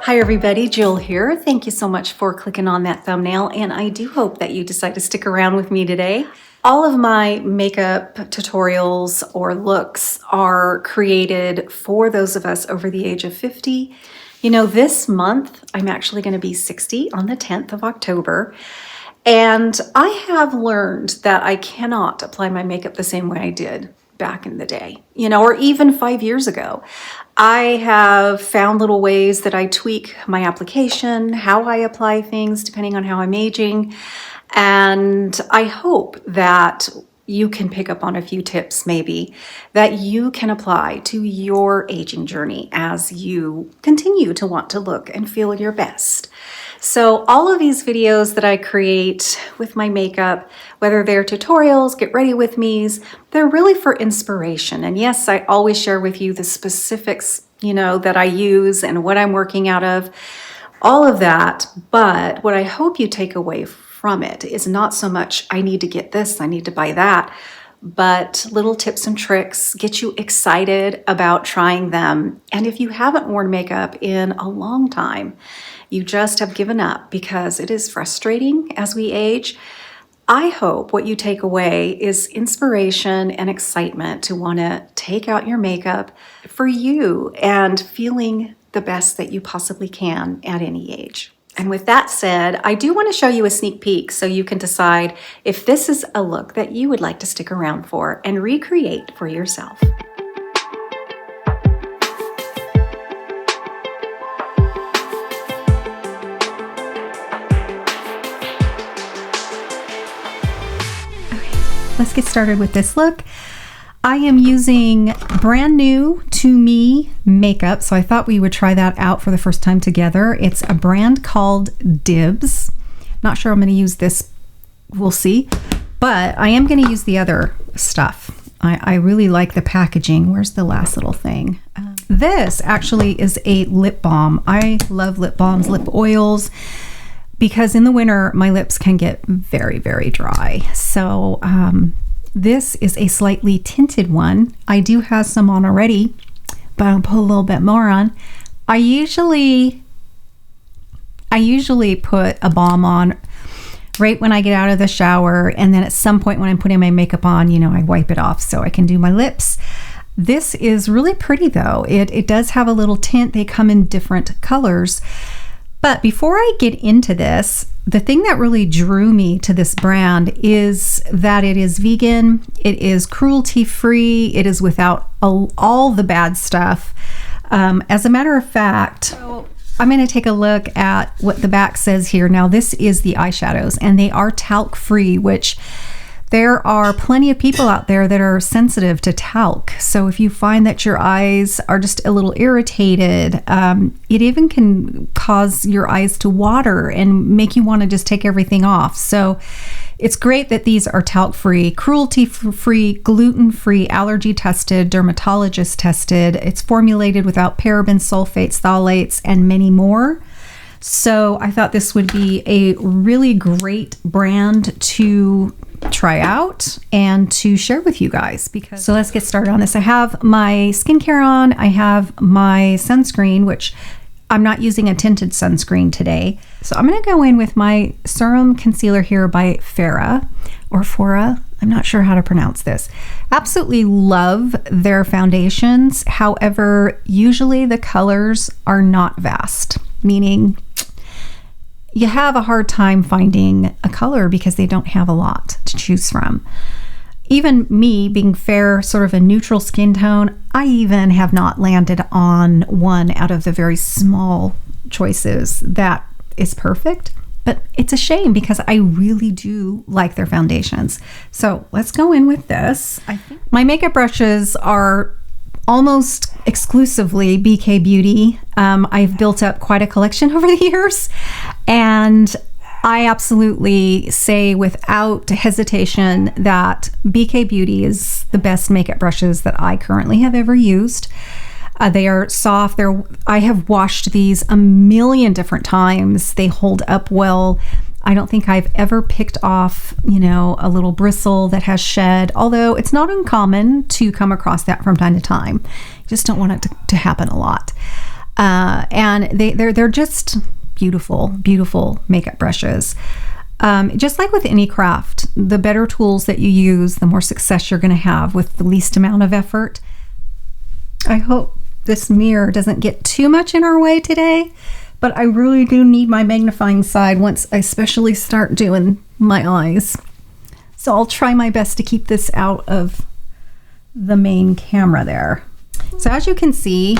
Hi everybody, Jill here. Thank you so much for clicking on that thumbnail, and I do hope that you decide to stick around with me today. All of my makeup tutorials or looks are created for those of us over the age of 50. You know, this month I'm actually going to be 60 on the 10th of October, and I have learned that I cannot apply my makeup the same way I did back in the day, you know, or even 5 years ago. I have found little ways that I tweak my application, how I apply things depending on how I'm aging. And I hope that you can pick up on a few tips maybe that you can apply to your aging journey as you continue to want to look and feel your best. So all of these videos that I create with my makeup, whether they're tutorials, get ready with me's, they're really for inspiration. And yes, I always share with you the specifics, you know, that I use and what I'm working out of, all of that. But what I hope you take away from it is not so much, I need to get this, I need to buy that, but little tips and tricks, get you excited about trying them. And if you haven't worn makeup in a long time, you just have given up because it is frustrating as we age, I hope what you take away is inspiration and excitement to want to take out your makeup for you and feeling the best that you possibly can at any age. And with that said, I do want to show you a sneak peek so you can decide if this is a look that you would like to stick around for and recreate for yourself. Let's get started with this look. I am using brand new to me makeup, so I thought we would try that out for the first time together. It's a brand called Dibs. Not sure I'm going to use this, we'll see, but I am going to use the other stuff. I really like the packaging. Where's the last little thing? This actually is a lip balm. I love lip balms, lip oils, because in the winter my lips can get very, very dry. So this is a slightly tinted one. I do have some on already, but I'll put a little bit more on. I usually put a balm on right when I get out of the shower, and then at some point when I'm putting my makeup on, you know, I wipe it off so I can do my lips. This is really pretty though. It does have a little tint. They come in different colors. But before I get into this, the thing that really drew me to this brand is that it is vegan, it is cruelty-free, it is without all the bad stuff. As a matter of fact, I'm going to take a look at what the back says here. Now, this is the eyeshadows, and they are talc-free, which there are plenty of people out there that are sensitive to talc. So if you find that your eyes are just a little irritated, it even can cause your eyes to water and make you want to just take everything off. So it's great that these are talc-free, cruelty-free, gluten-free, allergy-tested, dermatologist-tested. It's formulated without parabens, sulfates, phthalates, and many more. So I thought this would be a really great brand to try out and to share with you guys. So let's get started on this. I have my skincare on. I have my sunscreen, which I'm not using a tinted sunscreen today. So I'm going to go in with my serum concealer here by Fera or Fora. I'm not sure how to pronounce this. Absolutely love their foundations. However, usually the colors are not vast, meaning you have a hard time finding a color because they don't have a lot to choose from. Even me being fair, sort of a neutral skin tone, I even have not landed on one out of the very small choices that is perfect. But it's a shame because I really do like their foundations. So let's go in with this. My makeup brushes are almost exclusively BK Beauty. I've built up quite a collection over the years, and I absolutely say without hesitation that BK Beauty is the best makeup brushes that I currently have ever used. They are soft. I have washed these a million different times. They hold up well. I don't think I've ever picked off, you know, a little bristle that has shed, although it's not uncommon to come across that from time to time. You just don't want it to happen a lot. And they're just beautiful, beautiful makeup brushes. Just like with any craft, the better tools that you use, the more success you're going to have with the least amount of effort. I hope this mirror doesn't get too much in our way today, but I really do need my magnifying side once I especially start doing my eyes. So I'll try my best to keep this out of the main camera there. So as you can see,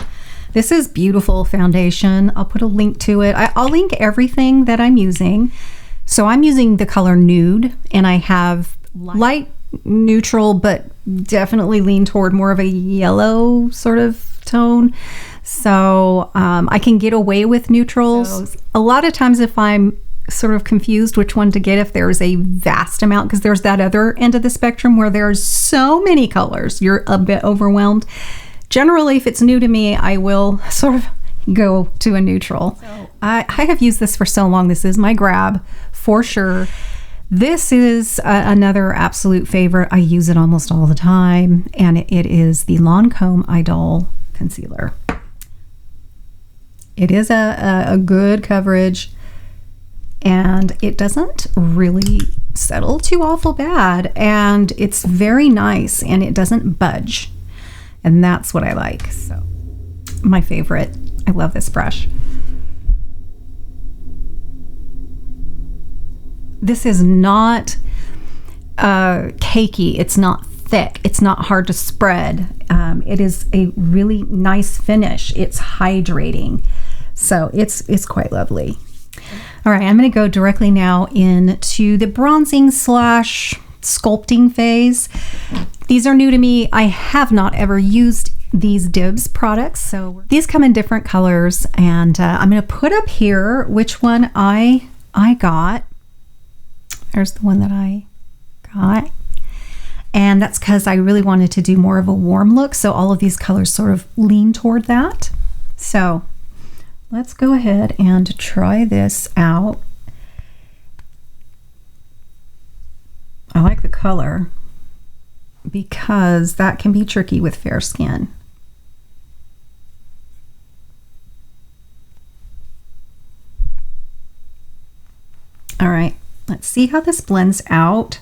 this is beautiful foundation. I'll put a link to it. I'll link everything that I'm using. So I'm using the color Nude, and I have light neutral, but definitely lean toward more of a yellow sort of tone. So I can get away with neutrals. A lot of times if I'm sort of confused which one to get, if there's a vast amount, because there's that other end of the spectrum where there's so many colors, you're a bit overwhelmed. Generally, if it's new to me, I will sort of go to a neutral. So, I have used this for so long. This is my grab for sure. This is another absolute favorite. I use it almost all the time, and it is the Lancome Idol Concealer. It is a good coverage, and it doesn't really settle too awful bad, and it's very nice, and it doesn't budge, and that's what I like. So my favorite. I love this brush. This is not cakey. It's not thick. It's not hard to spread. It is a really nice finish. It's hydrating. So it's quite lovely. All right, I'm going to go directly now into the bronzing / sculpting phase. These are new to me. I have not ever used these Dibs products, so these come in different colors, and I'm going to put up here which one I got. There's the one that I got, and that's because I really wanted to do more of a warm look, so all of these colors sort of lean toward that. So let's go ahead and try this out. I like the color because that can be tricky with fair skin. All right, let's see how this blends out.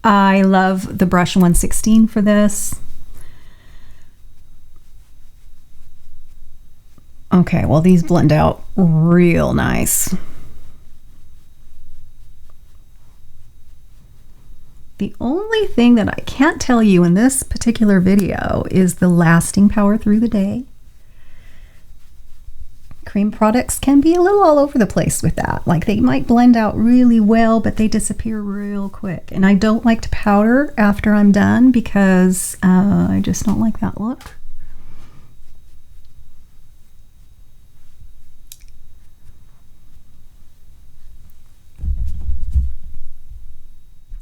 I love the brush 116 for this. Okay, well, these blend out real nice. The only thing that I can't tell you in this particular video is the lasting power through the day. Cream products can be a little all over the place with that. Like, they might blend out really well, but they disappear real quick. And I don't like to powder after I'm done because I just don't like that look.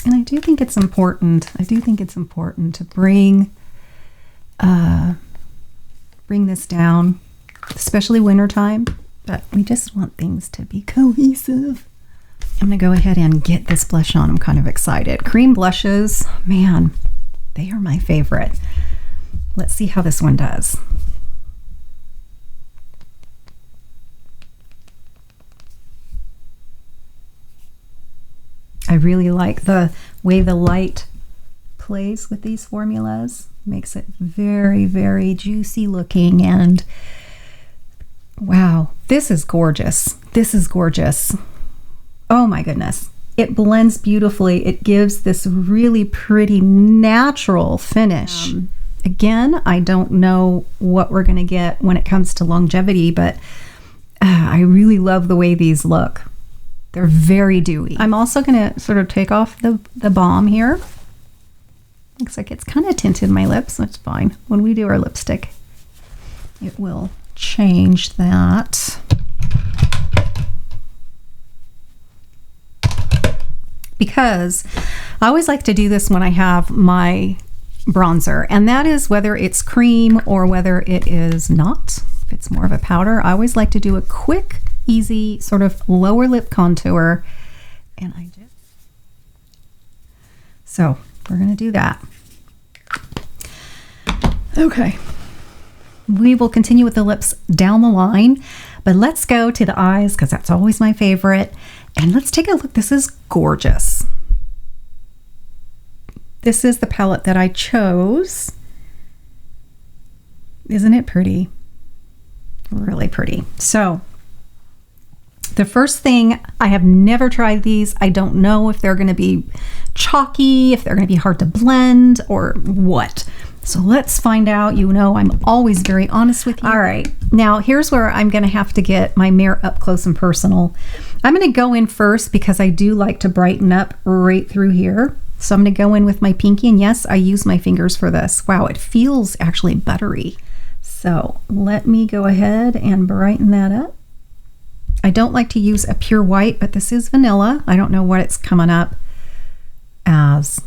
And I do think it's important. I do think it's important to bring this down, especially wintertime, but we just want things to be cohesive. I'm gonna go ahead and get this blush on. I'm kind of excited. Cream blushes, man, they are my favorite. Let's see how this one does. I really like the way the light plays with these formulas. Makes it very, very juicy looking, and wow, this is gorgeous. This is gorgeous. Oh my goodness. It blends beautifully. It gives this really pretty natural finish. Again, I don't know what we're gonna get when it comes to longevity, but I really love the way these look. They're very dewy. I'm also gonna sort of take off the balm here. Looks like it's kind of tinted my lips. That's fine. When we do our lipstick, it will change that. Because I always like to do this when I have my bronzer, and that is whether it's cream or whether it is not. If it's more of a powder, I always like to do a quick, easy sort of lower lip contour, and I just, so we're gonna do that. Okay, We will continue with the lips down the line, but let's go to the eyes because that's always my favorite. And let's take a look. This is gorgeous. This is the palette that I chose. Isn't it pretty? Really pretty. So the first thing, I have never tried these. I don't know if they're going to be chalky, if they're going to be hard to blend or what. So let's find out. You know, I'm always very honest with you. All right. Now here's where I'm going to have to get my mirror up close and personal. I'm going to go in first because I do like to brighten up right through here. So I'm going to go in with my pinky, and yes, I use my fingers for this. Wow, it feels actually buttery. So let me go ahead and brighten that up. I don't like to use a pure white, but this is vanilla. I don't know what it's coming up as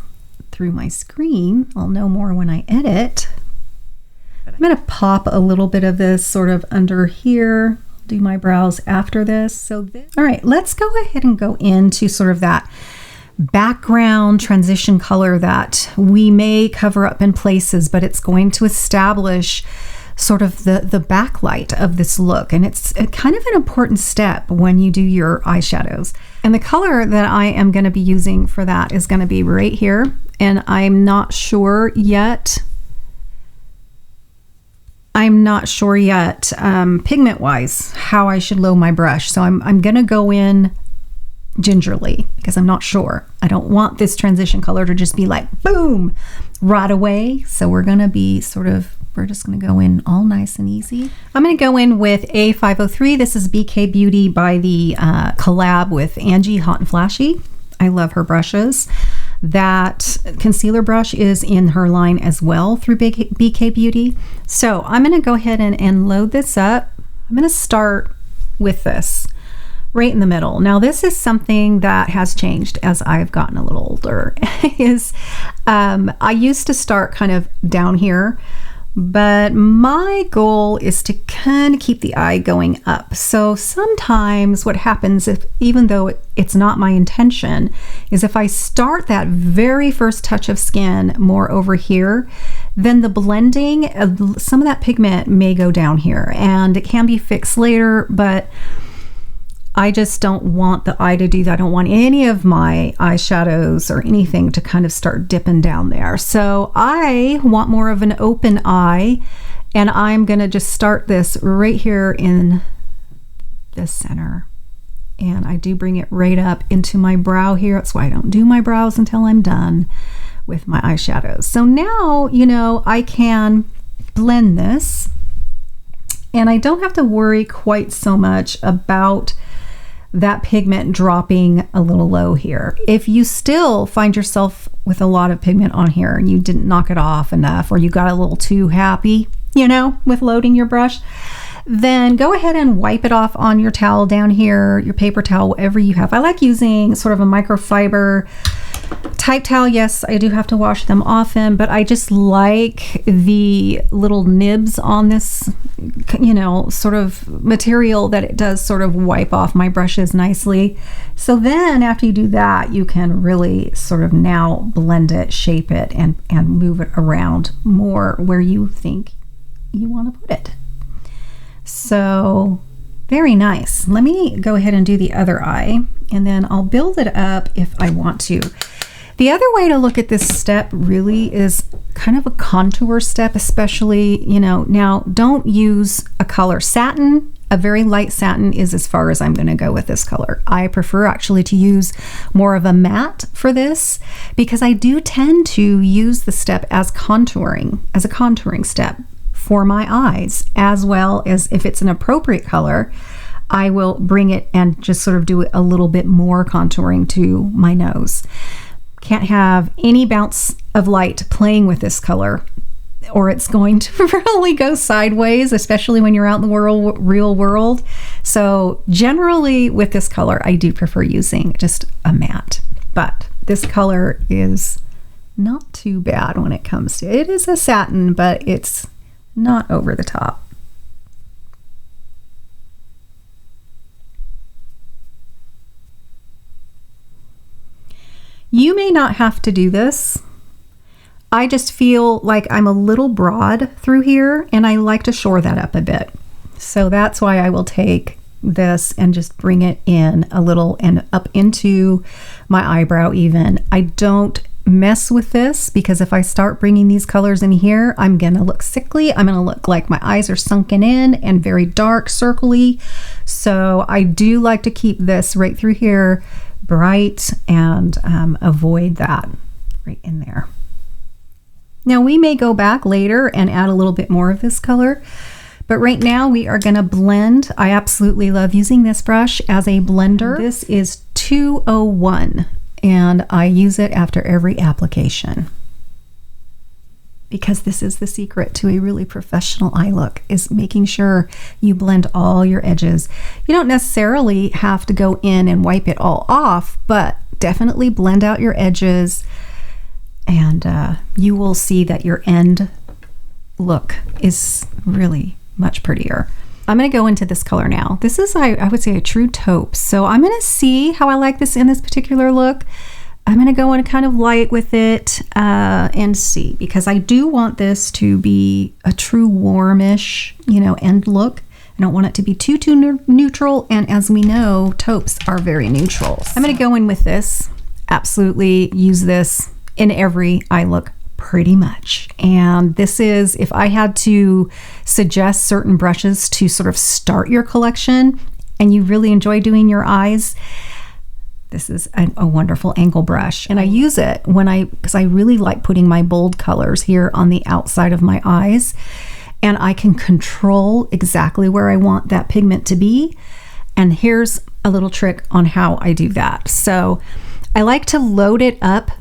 through my screen. I'll know more when I edit. I'm going to pop a little bit of this sort of under here, do my brows after this. All right, let's go ahead and go into sort of that background transition color that we may cover up in places, but it's going to establish sort of the backlight of this look. And it's kind of an important step when you do your eyeshadows. And the color that I am going to be using for that is going to be right here. And I'm not sure yet. Pigment wise how I should load my brush. So I'm going to go in gingerly because I'm not sure. I don't want this transition color to just be like boom right away. So we're just going to go in all nice and easy. I'm going to go in with A503. This is BK Beauty by the collab with Angie Hot and Flashy. I love her brushes. That concealer brush is in her line as well through BK Beauty. So I'm going to go ahead and load this up. I'm going to start with this right in the middle. Now this is something that has changed as I've gotten a little older. I used to start kind of down here, but my goal is to kind of keep the eye going up. So sometimes what happens, even though it's not my intention, is if I start that very first touch of skin more over here, then the blending of some of that pigment may go down here, and it can be fixed later, but I just don't want the eye to do that. I don't want any of my eyeshadows or anything to kind of start dipping down there. So I want more of an open eye, and I'm going to just start this right here in the center. And I do bring it right up into my brow here. That's why I don't do my brows until I'm done with my eyeshadows. So now, you know, I can blend this, and I don't have to worry quite so much about that pigment dropping a little low here. If you still find yourself with a lot of pigment on here and you didn't knock it off enough, or you got a little too happy, you know, with loading your brush, then go ahead and wipe it off on your towel down here, your paper towel, whatever you have. I like using sort of a microfiber type towel. Yes, I do have to wash them often, but I just like the little nibs on this, you know, sort of material that it does sort of wipe off my brushes nicely. So then after you do that, you can really sort of now blend it, shape it, and move it around more where you think you want to put it. So very nice. Let me go ahead and do the other eye, and then I'll build it up if I want to. The other way to look at this step really is kind of a contour step, especially, you know, now don't use a color. Satin, a very light satin is as far as I'm going to go with this color. I prefer actually to use more of a matte for this because I do tend to use the step as contouring, as a contouring step for my eyes, as well as if it's an appropriate color, I will bring it and just sort of do a little bit more contouring to my nose. Can't have any bounce of light playing with this color, or it's going to really go sideways, especially when you're out in the real world. So generally with this color, I do prefer using just a matte, but this color is not too bad when it comes to it. It is a satin, but it's not over the top. You may not have to do this. I just feel like I'm a little broad through here, and I like to shore that up a bit. So that's why I will take this and just bring it in a little and up into my eyebrow even. I don't mess with this because if I start bringing these colors in here, I'm gonna look sickly. I'm gonna look like my eyes are sunken in and very dark, circly. So I do like to keep this right through here bright and avoid that right in there. Now we may go back later and add a little bit more of this color, but right now we are gonna blend. I absolutely love using this brush as a blender. This is 201 and I use it after every application because this is the secret to a really professional eye look, is making sure you blend all your edges. You don't necessarily have to go in and wipe it all off, but definitely blend out your edges, and you will see that your end look is really much prettier. I'm going to go into this color now. This is, I would say, a true taupe. So I'm going to see how I like this in this particular look. I'm going to go in kind of light with it and see, because I do want this to be a true warmish, end look. I don't want it to be too neutral. And as we know, taupes are very neutral. I'm going to go in with this. Absolutely use this in every eye look pretty much. And this is, if I had to suggest certain brushes to sort of start your collection and you really enjoy doing your eyes, this is a wonderful angle brush. And I use it because I really like putting my bold colors here on the outside of my eyes, and I can control exactly where I want that pigment to be. And here's a little trick on how I do that. So I like to load it up,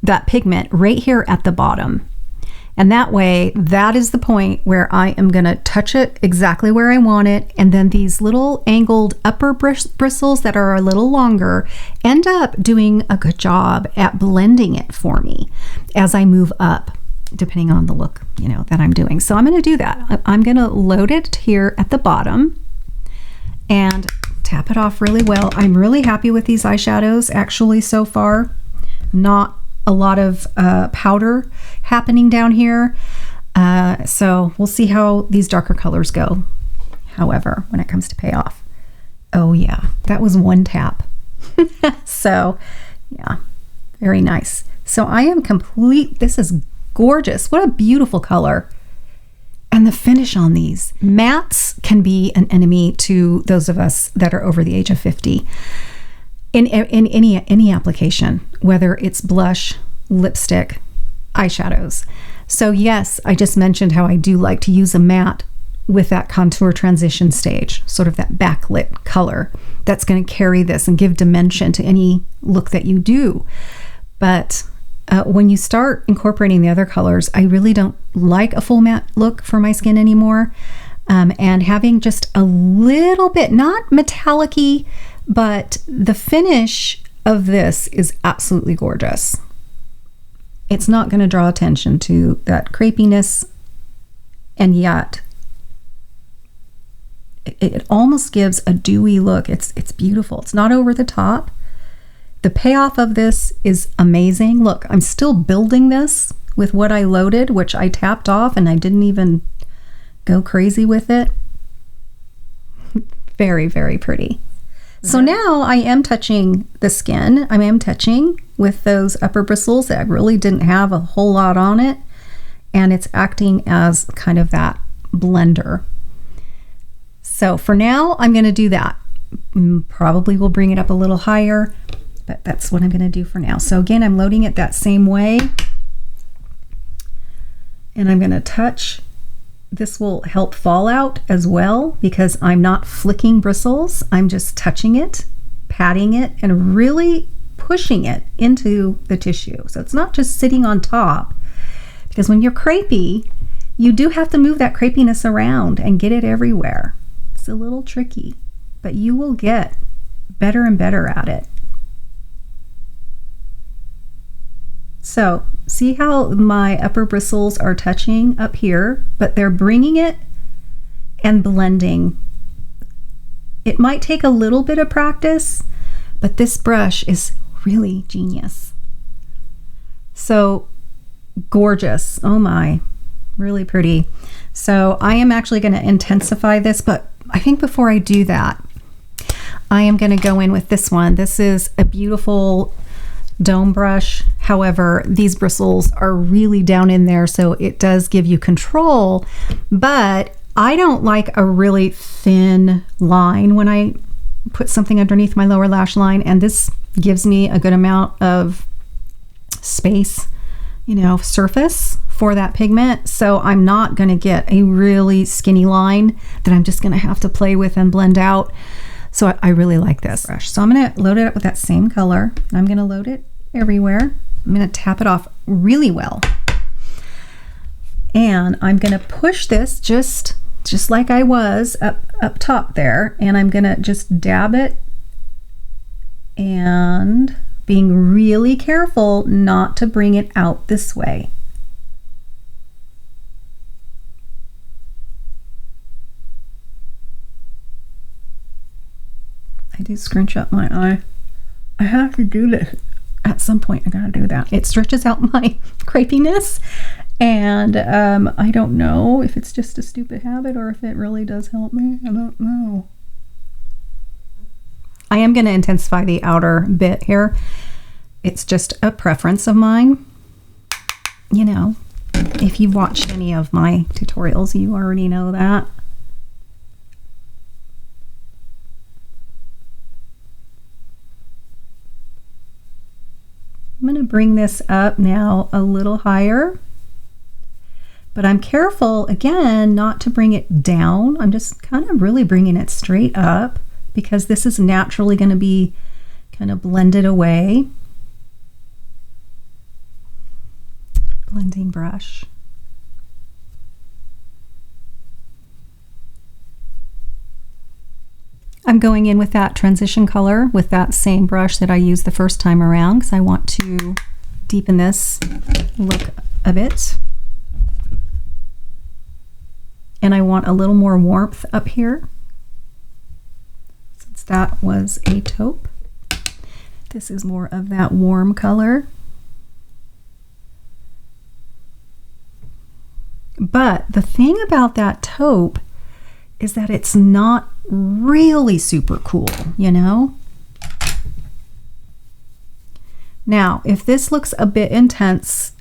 that pigment, right here at the bottom. And that way, that is the point where I am gonna touch it exactly where I want it. And then these little angled upper bristles that are a little longer end up doing a good job at blending it for me as I move up, depending on the look, that I'm doing. So I'm gonna do that. I'm gonna load it here at the bottom and tap it off really well. I'm really happy with these eyeshadows actually so far. Not a lot of powder happening down here. So we'll see how these darker colors go, however, when it comes to payoff. Oh yeah, that was one tap. So yeah, very nice. So I am complete. This is gorgeous. What a beautiful color. And the finish on these. Mattes can be an enemy to those of us that are over the age of 50. In any application, whether it's blush, lipstick, eyeshadows. So yes, I just mentioned how I do like to use a matte with that contour transition stage, sort of that backlit color that's going to carry this and give dimension to any look that you do. But when you start incorporating the other colors, I really don't like a full matte look for my skin anymore. And having just a little bit, not metallic-y, but the finish of this is absolutely gorgeous. It's not going to draw attention to that crepiness, and yet it almost gives a dewy look. It's beautiful. It's not over the top. The payoff of this is amazing. Look, I'm still building this with what I loaded, which I tapped off, and I didn't even go crazy with it. Very, very pretty. So now I am touching the skin. I am touching with those upper bristles that really didn't have a whole lot on it. And it's acting as kind of that blender. So for now, I'm going to do that. Probably will bring it up a little higher, but that's what I'm going to do for now. So again, I'm loading it that same way. And I'm going to touch. This will help fallout as well because I'm not flicking bristles. I'm just touching it, patting it, and really pushing it into the tissue. So it's not just sitting on top, because when you're crepey, you do have to move that crepiness around and get it everywhere. It's a little tricky, but you will get better and better at it. So see how my upper bristles are touching up here, but they're bringing it and blending. It might take a little bit of practice, but this brush is really genius. So gorgeous. Oh my, really pretty. So I am actually going to intensify this, but I think before I do that, I am going to go in with this one. This is a beautiful dome brush. However, these bristles are really down in there, so it does give you control, but I don't like a really thin line when I put something underneath my lower lash line, and this gives me a good amount of space, you know, surface for that pigment. So I'm not going to get a really skinny line that I'm just going to have to play with and blend out. So I really like this brush. So I'm going to load it up with that same color. I'm going to load it everywhere. I'm going to tap it off really well. And I'm going to push this just like I was up top there. And I'm going to just dab it and being really careful not to bring it out this way. I do scrunch up my eye. I have to do this. At some point, I gotta do that. It stretches out my crepiness, and I don't know if it's just a stupid habit or if it really does help me. I don't know. I am gonna intensify the outer bit here. It's just a preference of mine. You know, if you've watched any of my tutorials, you already know that. I'm going to bring this up now a little higher, but I'm careful again not to bring it down. I'm just kind of really bringing it straight up because this is naturally going to be kind of blended away. Blending brush. I'm going in with that transition color with that same brush that I used the first time around because I want to deepen this look a bit. And I want a little more warmth up here. Since that was a taupe, this is more of that warm color. But the thing about that taupe is that it's not really super cool, you know? Now, if this looks a bit intense,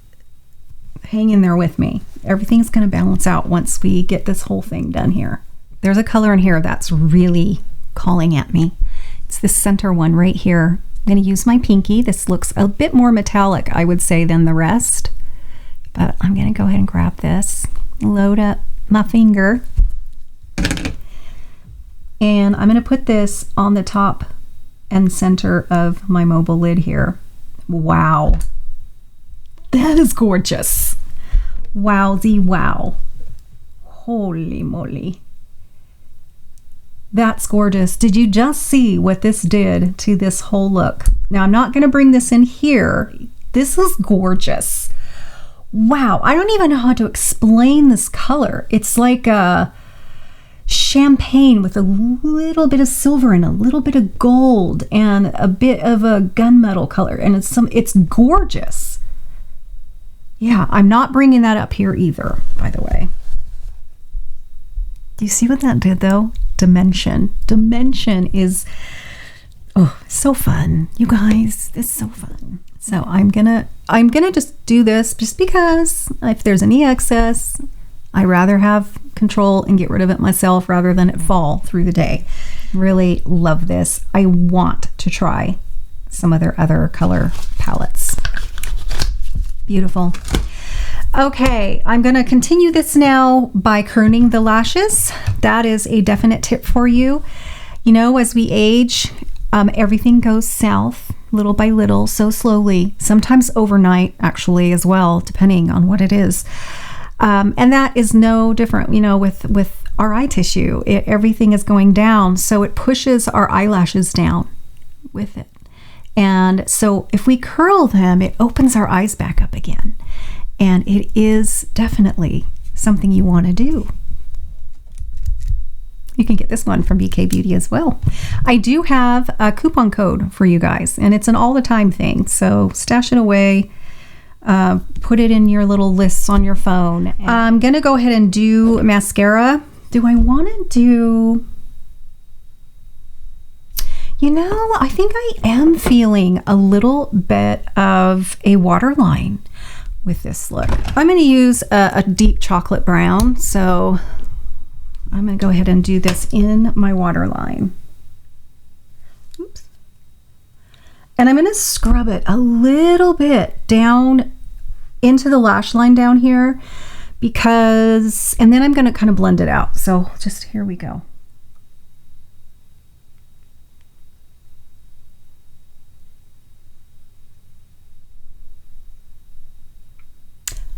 hang in there with me. Everything's going to balance out once we get this whole thing done here. There's a color in here that's really calling at me. It's this center one right here. I'm going to use my pinky. This looks a bit more metallic, I would say, than the rest. But I'm going to go ahead and grab this, load up my finger, and I'm going to put this on the top and center of my mobile lid here. Wow. That is gorgeous. Wowzy wow. Holy moly. That's gorgeous. Did you just see what this did to this whole look? Now, I'm not going to bring this in here. This is gorgeous. Wow. I don't even know how to explain this color. It's like a champagne with a little bit of silver and a little bit of gold and a bit of a gunmetal color, and it's gorgeous. Yeah, I'm not bringing that up here either, by the way. Do you see what that did though? Dimension is so fun, you guys. It's so fun. So I'm gonna just do this just because if there's any excess, I rather have control and get rid of it myself rather than it fall through the day. Really love this. I want to try some of their other color palettes. Beautiful. Okay, I'm going to continue this now by kerning the lashes. That is a definite tip for you. You know, as we age, everything goes south little by little, so slowly, sometimes overnight actually as well, depending on what it is. And that is no different, you know, with our eye tissue. Everything is going down, so it pushes our eyelashes down with it. And so if we curl them, it opens our eyes back up again. And it is definitely something you want to do. You can get this one from BK Beauty as well. I do have a coupon code for you guys, and it's an all the time thing, so stash it away. Put it in your little lists on your phone. I'm gonna go ahead and do mascara. Do I want to do... You know, I think I am feeling a little bit of a waterline with this look. I'm going to use a deep chocolate brown, so I'm going to go ahead and do this in my waterline. Oops. And I'm going to scrub it a little bit down into the lash line down here because, and then I'm going to kind of blend it out. So just here we go.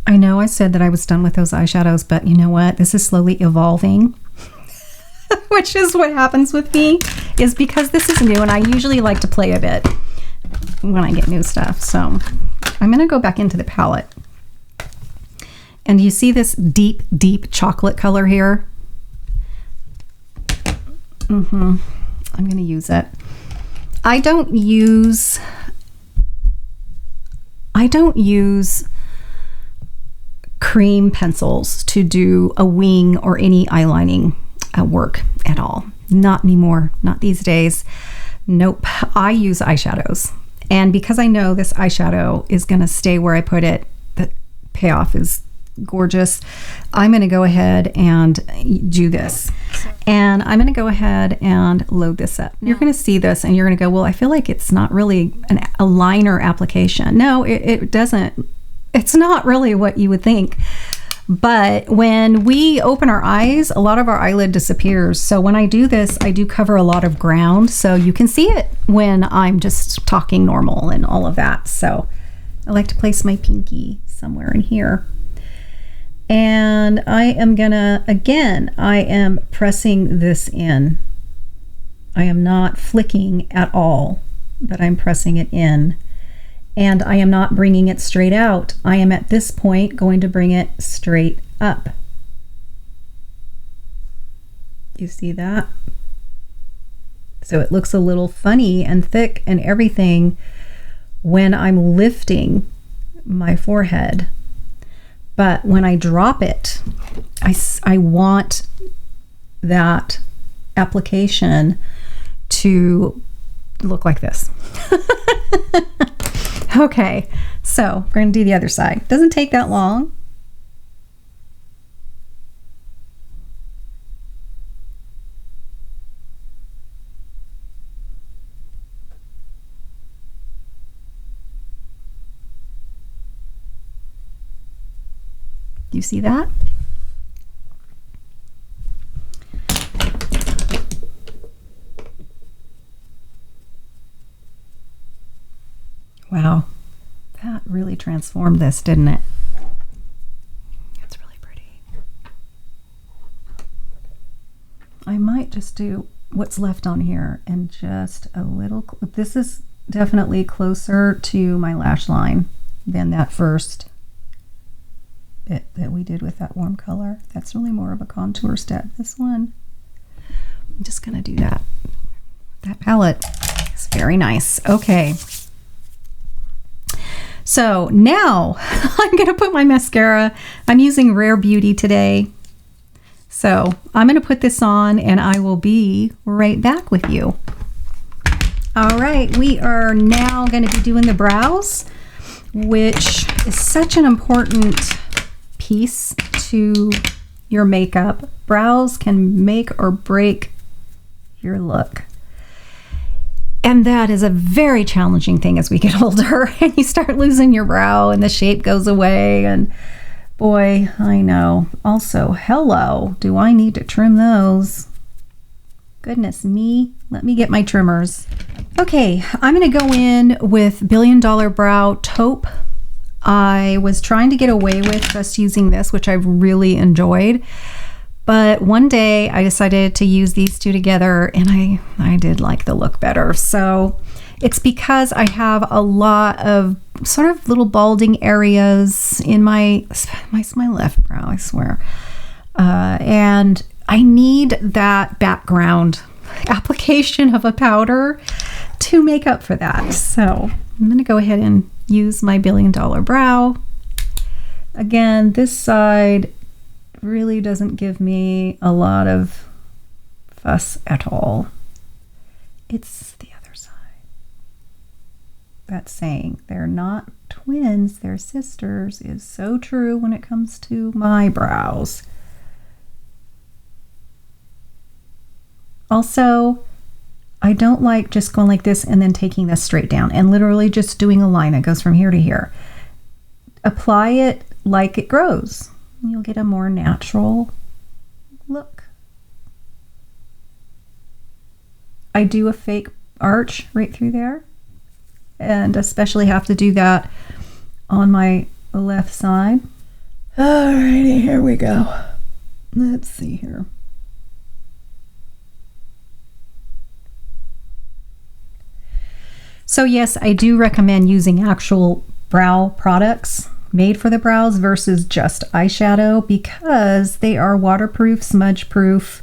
I know I said that I was done with those eyeshadows, but you know what? This is slowly evolving, which is what happens with me, is because this is new and I usually like to play a bit when I get new stuff. So I'm going to go back into the palette. And you see this deep, deep chocolate color here? I'm going to use it. I don't use cream pencils to do a wing or any eyelining work at all. Not anymore, not these days. Nope, I use eyeshadows. And because I know this eyeshadow is gonna stay where I put it, the payoff is gorgeous. I'm gonna go ahead and do this. And I'm gonna go ahead and load this up. You're gonna see this and you're gonna go, well, I feel like it's not really a liner application. No, it doesn't. It's not really what you would think. But when we open our eyes, a lot of our eyelid disappears. So when I do this, I do cover a lot of ground. So you can see it when I'm just talking normal and all of that. So I like to place my pinky somewhere in here. And I am gonna, again, I am pressing this in. I am not flicking at all, but I'm pressing it in. And I am not bringing it straight out. I am at this point going to bring it straight up. You see that? So it looks a little funny and thick and everything when I'm lifting my forehead. But when I drop it, I want that application to look like this. Okay, so we're going to do the other side. Doesn't take that long. You see that? Wow, that really transformed this, didn't it? It's really pretty. I might just do what's left on here and just a little, this is definitely closer to my lash line than that first bit that we did with that warm color. That's really more of a contour step. This one, I'm just gonna do that. That palette is very nice. Okay. So now I'm going to put my mascara. I'm using Rare Beauty today. So I'm going to put this on and I will be right back with you. All right, we are now going to be doing the brows, which is such an important piece to your makeup. Brows can make or break your look. And that is a very challenging thing as we get older and you start losing your brow and the shape goes away. And boy, I know. Also, hello, do I need to trim those? Goodness me. Let me get my trimmers. Okay, I'm going to go in with Billion Dollar Brow Taupe. I was trying to get away with just using this, which I've really enjoyed. But one day I decided to use these two together and I did like the look better. So it's because I have a lot of sort of little balding areas in my left brow, I swear. And I need that background application of a powder to make up for that. So I'm going to go ahead and use my $1 billion brow. Again, this side really doesn't give me a lot of fuss at all. It's the other side. That saying, they're not twins, they're sisters, is so true when it comes to my brows. Also, I don't like just going like this and then taking this straight down and literally just doing a line that goes from here to here. Apply it like it grows. You'll get a more natural look. I do a fake arch right through there, and especially have to do that on my left side. Alrighty, here we go. Let's see here. So yes, I do recommend using actual brow products made for the brows versus just eyeshadow, because they are waterproof, smudge proof,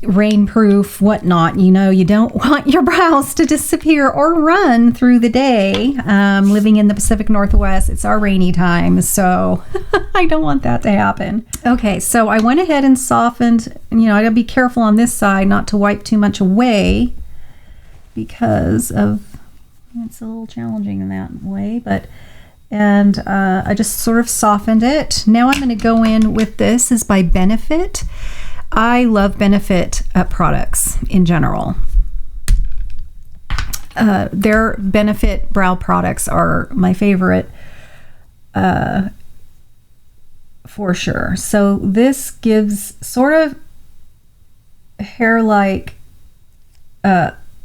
rain proof, whatnot. You know, you don't want your brows to disappear or run through the day. Living in the Pacific Northwest, it's our rainy time, so I don't want that to happen. Okay, so I went ahead and softened, you know, I gotta be careful on this side not to wipe too much away, because of, it's a little challenging in that way, but and I just sort of softened it. Now I'm going to go in with, this is by Benefit. I love Benefit products in general. Their Benefit brow products are my favorite for sure. So this gives sort of hair-like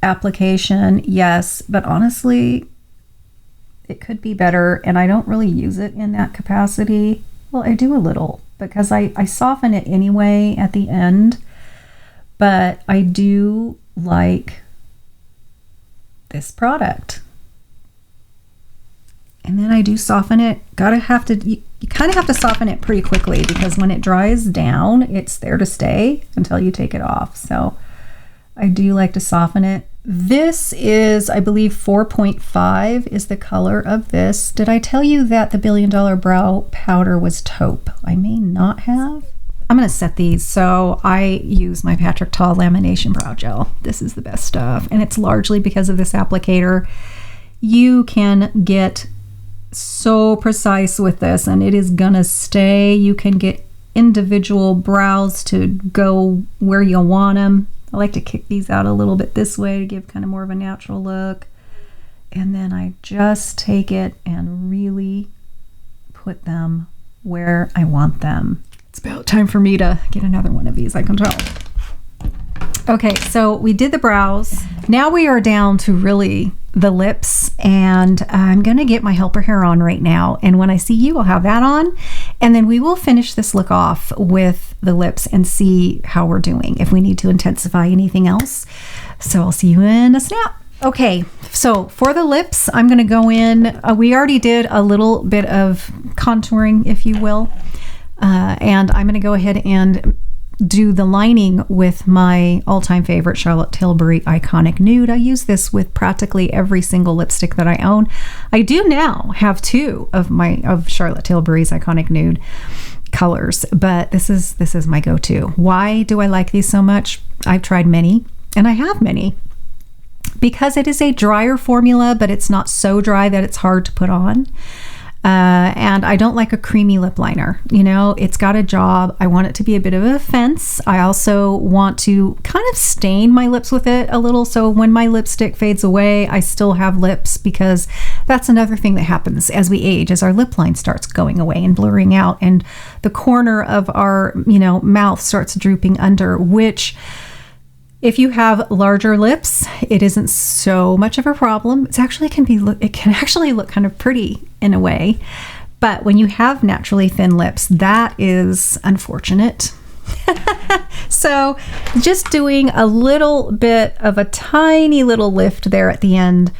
application, yes, but honestly, it could be better, and I don't really use it in that capacity. Well, I do a little because I soften it anyway at the end, but I do like this product. And then I do soften it. You kind of have to soften it pretty quickly, because when it dries down, it's there to stay until you take it off. So I do like to soften it. This is, I believe, 4.5 is the color of this. Did I tell you that the $1 billion brow powder was taupe? I may not have. I'm going to set these. So I use my Patrick Ta lamination brow gel. This is the best stuff, and it's largely because of this applicator. You can get so precise with this, and it is gonna stay. You can get individual brows to go where you want them. I like to kick these out a little bit this way to give kind of more of a natural look. And then I just take it and really put them where I want them. It's about time for me to get another one of these, I can tell. Okay, so we did the brows. Now we are down to really the lips, and I'm gonna get my helper hair on right now. And when I see you, I'll have that on. And then we will finish this look off with the lips and see how we're doing, if we need to intensify anything else. So I'll see you in a snap. Okay, so for the lips, I'm gonna go in, we already did a little bit of contouring, if you will. And I'm gonna go ahead and do the lining with my all-time favorite Charlotte Tilbury Iconic Nude. I use this with practically every single lipstick that I own. I do now have two of Charlotte Tilbury's Iconic Nude colors, but this is my go-to. Why do I like these so much? I've tried many, and I have many, because it is a drier formula, but it's not so dry that it's hard to put on. And I don't like a creamy lip liner. You know, it's got a job. I want it to be a bit of a fence. I also want to kind of stain my lips with it a little, so when my lipstick fades away, I still have lips, because that's another thing that happens as we age, as our lip line starts going away and blurring out, and the corner of our, mouth starts drooping under, which, if you have larger lips, it isn't so much of a problem. It can actually look kind of pretty in a way. But when you have naturally thin lips, that is unfortunate. So just doing a little bit of a tiny little lift there at the end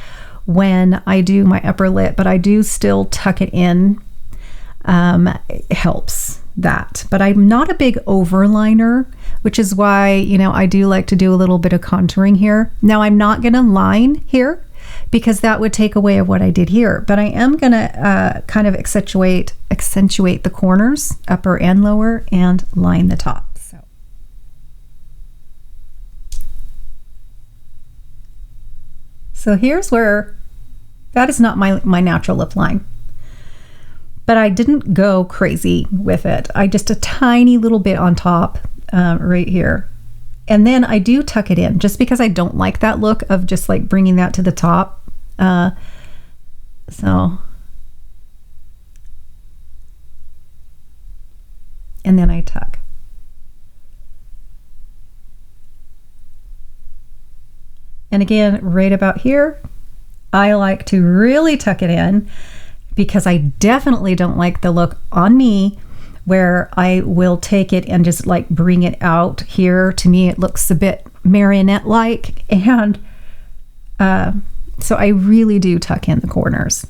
when I do my upper lip, but I do still tuck it in. It helps that. But I'm not a big overliner, which is why, I do like to do a little bit of contouring here. Now, I'm not going to line here, because that would take away of what I did here. But I am going to kind of accentuate the corners, upper and lower, and line the top. So here's where, that is not my natural lip line. But I didn't go crazy with it. I just a tiny little bit on top right here. And then I do tuck it in just because I don't like that look of just like bringing that to the top. So. And then I tuck. And again, right about here, I like to really tuck it in because I definitely don't like the look on me where I will take it and just like bring it out here. To me, it looks a bit marionette-like. And so I really do tuck in the corners.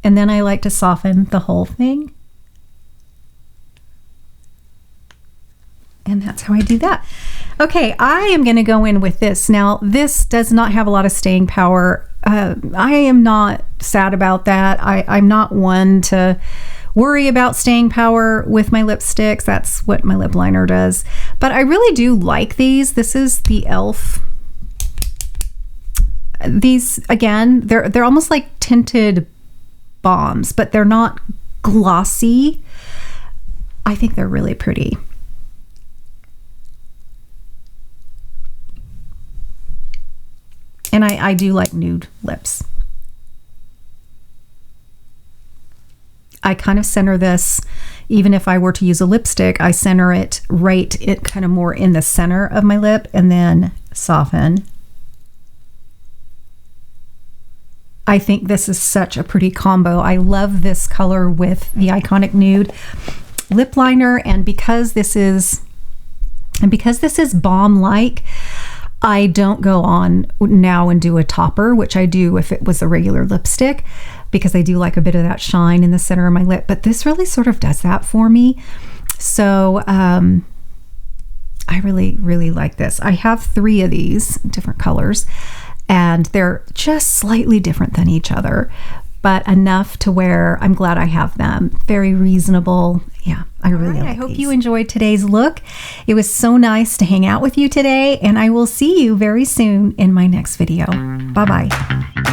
And then I like to soften the whole thing. And that's how I do that. Okay, I am going to go in with this. Now, this does not have a lot of staying power. I am not sad about that. I'm not one to worry about staying power with my lipsticks. That's what my lip liner does. But I really do like these. This is the e.l.f. These, again, they're almost like tinted balms, but they're not glossy. I think they're really pretty. And I do like nude lips. I kind of center this, even if I were to use a lipstick, I center it kind of more in the center of my lip and then soften. I think this is such a pretty combo. I love this color with the Iconic Nude lip liner, and because this is balm-like, I don't go on now and do a topper, which I do if it was a regular lipstick, because I do like a bit of that shine in the center of my lip. But this really sort of does that for me. So I really, really like this. I have 3 of these different colors, and they're just slightly different than each other, but enough to where I'm glad I have them. Very reasonable. Yeah, I really like these. I hope you enjoyed today's look. It was so nice to hang out with you today, and I will see you very soon in my next video. Bye-bye.